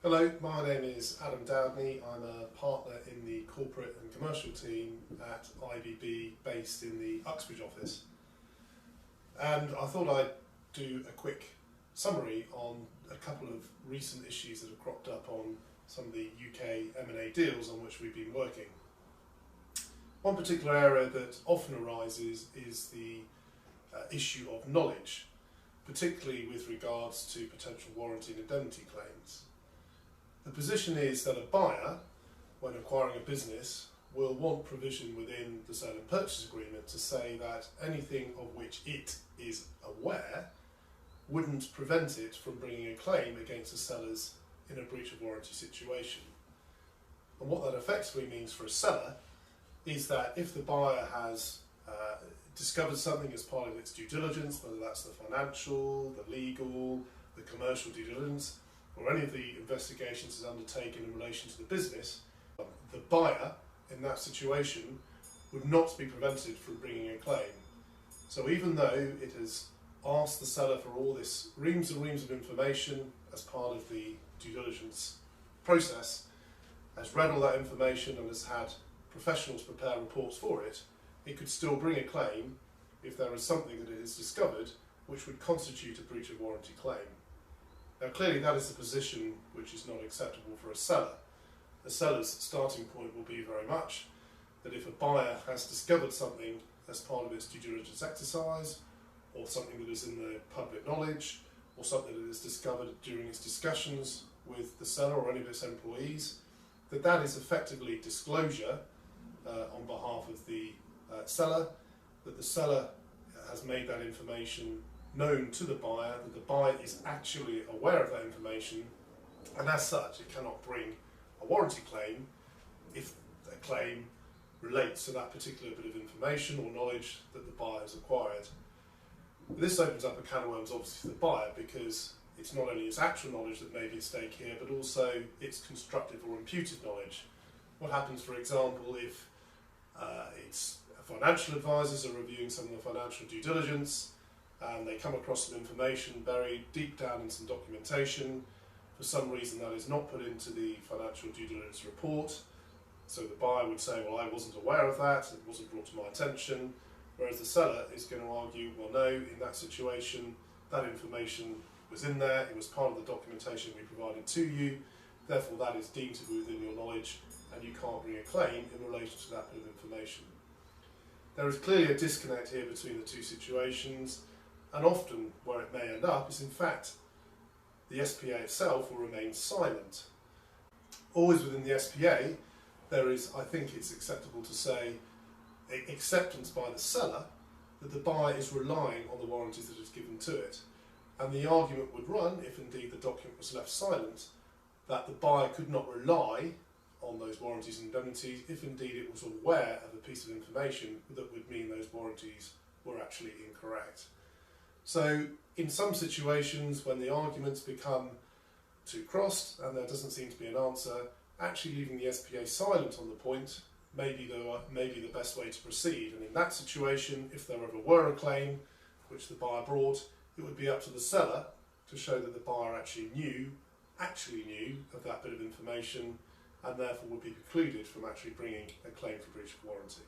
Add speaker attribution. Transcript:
Speaker 1: Hello, my name is Adam Downdney. I'm a partner in the corporate and commercial team at IBB based in the Uxbridge office. And I thought I'd do a quick summary on a couple of recent issues that have cropped up on some of the UK M&A deals on which we've been working. One particular area that often arises is the issue of knowledge, particularly with regards to potential warranty and indemnity claims. The position is that a buyer, when acquiring a business, will want provision within the sale and purchase agreement to say that anything of which it is aware wouldn't prevent it from bringing a claim against the sellers in a breach of warranty situation. And what that effectively means for a seller is that if the buyer has discovered something as part of its due diligence, whether that's the financial, the legal, the commercial due diligence, or any of the investigations is undertaken in relation to the business, the buyer in that situation would not be prevented from bringing a claim. So even though it has asked the seller for all this reams and reams of information as part of the due diligence process, has read all that information and has had professionals prepare reports for it, it could still bring a claim if there is something that it has discovered which would constitute a breach of warranty claim. Now clearly that is a position which is not acceptable for a seller. A seller's starting point will be very much that if a buyer has discovered something as part of its due diligence exercise, or something that is in the public knowledge, or something that is discovered during its discussions with the seller or any of its employees, that is effectively disclosure on behalf of the seller, that the seller has made that information known to the buyer, that the buyer is actually aware of that information, and as such it cannot bring a warranty claim if a claim relates to that particular bit of information or knowledge that the buyer has acquired. This opens up a can of worms obviously for the buyer, because it's not only its actual knowledge that may be at stake here, but also its constructive or imputed knowledge. What happens, for example, if its financial advisors are reviewing some of the financial due diligence and they come across some information buried deep down in some documentation. For some reason that is not put into the financial due diligence report, so the buyer would say, well, I wasn't aware of that, it wasn't brought to my attention, whereas the seller is going to argue, well no, in that situation that information was in there, it was part of the documentation we provided to you, therefore that is deemed to be within your knowledge and you can't bring a claim in relation to that bit of information. There is clearly a disconnect here between the two situations, and often where it may end up is in fact the SPA itself will remain silent. Always within the SPA there is, I think it's acceptable to say, acceptance by the seller that the buyer is relying on the warranties that is given to it. And the argument would run, if indeed the document was left silent, that the buyer could not rely on those warranties and indemnities if indeed it was aware of a piece of information that would mean those warranties were actually incorrect. So in some situations when the arguments become too crossed and there doesn't seem to be an answer, actually leaving the SPA silent on the point may be the best way to proceed. And in that situation, if there ever were a claim which the buyer brought, it would be up to the seller to show that the buyer actually knew of that bit of information, and therefore would be precluded from actually bringing a claim for breach of warranty.